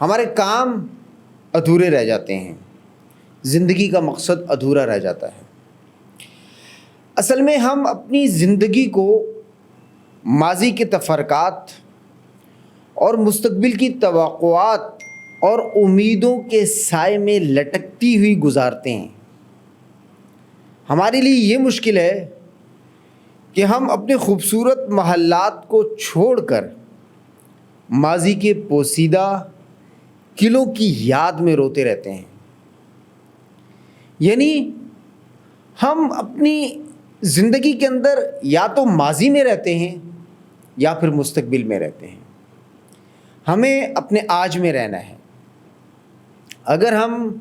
ہمارے کام ادھورے رہ جاتے ہیں، زندگی کا مقصد ادھورا رہ جاتا ہے۔ اصل میں ہم اپنی زندگی کو ماضی کے تفرقات اور مستقبل کی توقعات اور امیدوں کے سائے میں لٹکتی ہوئی گزارتے ہیں۔ ہمارے لیے یہ مشکل ہے کہ ہم اپنے خوبصورت محلات کو چھوڑ کر ماضی کے پوسیدہ قلعوں کی یاد میں روتے رہتے ہیں۔ یعنی ہم اپنی زندگی کے اندر یا تو ماضی میں رہتے ہیں یا پھر مستقبل میں رہتے ہیں۔ ہمیں اپنے آج میں رہنا ہے۔ اگر ہم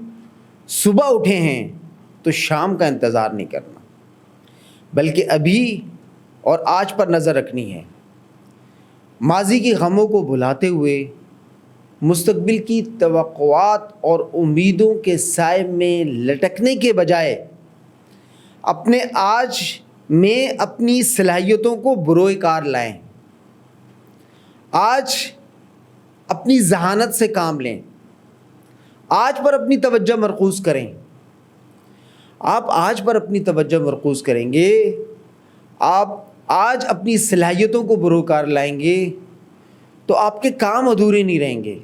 صبح اٹھے ہیں تو شام کا انتظار نہیں کرنا، بلکہ ابھی اور آج پر نظر رکھنی ہے۔ ماضی کے غموں کو بھلاتے ہوئے مستقبل کی توقعات اور امیدوں کے سائے میں لٹکنے کے بجائے اپنے آج میں اپنی صلاحیتوں کو بروئے کار لائیں۔ آج اپنی ذہانت سے کام لیں، آج پر اپنی توجہ مرکوز کریں۔ آپ آج پر اپنی توجہ مرکوز کریں گے، آپ آج اپنی صلاحیتوں کو بروئے کار لائیں گے تو آپ کے کام ادھورے نہیں رہیں گے،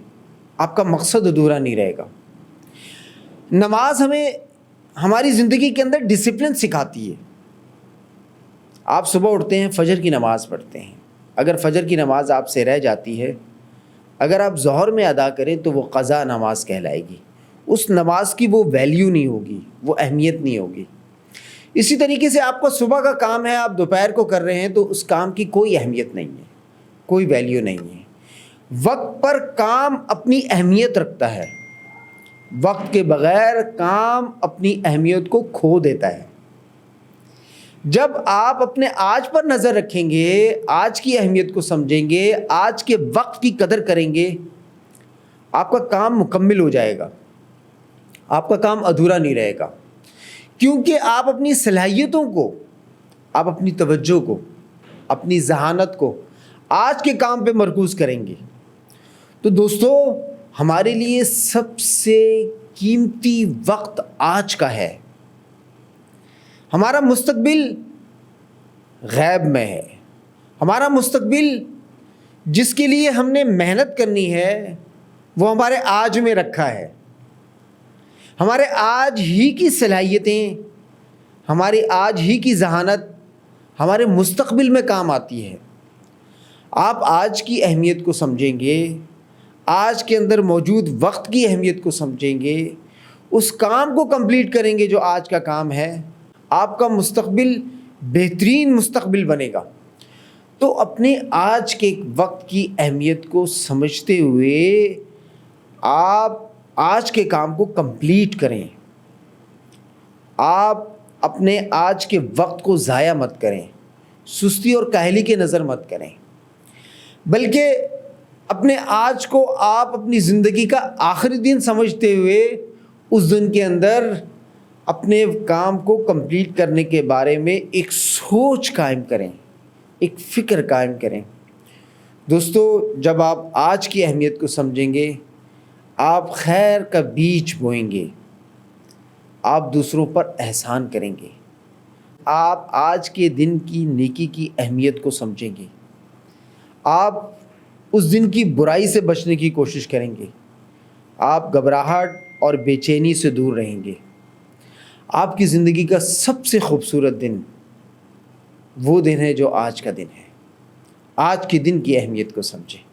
آپ کا مقصد ادھورا نہیں رہے گا۔ نماز ہمیں ہماری زندگی کے اندر ڈسپلن سکھاتی ہے۔ آپ صبح اٹھتے ہیں، فجر کی نماز پڑھتے ہیں۔ اگر فجر کی نماز آپ سے رہ جاتی ہے، اگر آپ ظہر میں ادا کریں تو وہ قضا نماز کہلائے گی۔ اس نماز کی وہ ویلیو نہیں ہوگی، وہ اہمیت نہیں ہوگی۔ اسی طریقے سے آپ کو صبح کا کام ہے، آپ دوپہر کو کر رہے ہیں تو اس کام کی کوئی اہمیت نہیں ہے، کوئی ویلیو نہیں ہے۔ وقت پر کام اپنی اہمیت رکھتا ہے، وقت کے بغیر کام اپنی اہمیت کو کھو دیتا ہے۔ جب آپ اپنے آج پر نظر رکھیں گے، آج کی اہمیت کو سمجھیں گے، آج کے وقت کی قدر کریں گے، آپ کا کام مکمل ہو جائے گا، آپ کا کام ادھورا نہیں رہے گا، کیونکہ آپ اپنی صلاحیتوں کو، آپ اپنی توجہ کو، اپنی ذہانت کو آج کے کام پہ مرکوز کریں گے۔ تو دوستو، ہمارے لیے سب سے قیمتی وقت آج کا ہے۔ ہمارا مستقبل غیب میں ہے۔ ہمارا مستقبل جس کے لیے ہم نے محنت کرنی ہے وہ ہمارے آج میں رکھا ہے۔ ہمارے آج ہی کی صلاحیتیں، ہماری آج ہی کی ذہانت ہمارے مستقبل میں کام آتی ہے۔ آپ آج کی اہمیت کو سمجھیں گے، آج کے اندر موجود وقت کی اہمیت کو سمجھیں گے، اس کام کو کمپلیٹ کریں گے جو آج کا کام ہے، آپ کا مستقبل بہترین مستقبل بنے گا۔ تو اپنے آج کے وقت کی اہمیت کو سمجھتے ہوئے آپ آج کے کام کو کمپلیٹ کریں۔ آپ اپنے آج کے وقت کو ضائع مت کریں، سستی اور کاہلی کی نظر مت کریں، بلکہ اپنے آج کو آپ اپنی زندگی کا آخری دن سمجھتے ہوئے اس دن کے اندر اپنے کام کو کمپلیٹ کرنے کے بارے میں ایک سوچ قائم کریں، ایک فکر قائم کریں۔ دوستو، جب آپ آج کی اہمیت کو سمجھیں گے، آپ خیر کا بیج بوئیں گے، آپ دوسروں پر احسان کریں گے، آپ آج کے دن کی نیکی کی اہمیت کو سمجھیں گے، آپ اس دن کی برائی سے بچنے کی کوشش کریں گے، آپ گھبراہٹ اور بے چینی سے دور رہیں گے۔ آپ کی زندگی کا سب سے خوبصورت دن وہ دن ہے جو آج کا دن ہے۔ آج کے دن کی اہمیت کو سمجھیں۔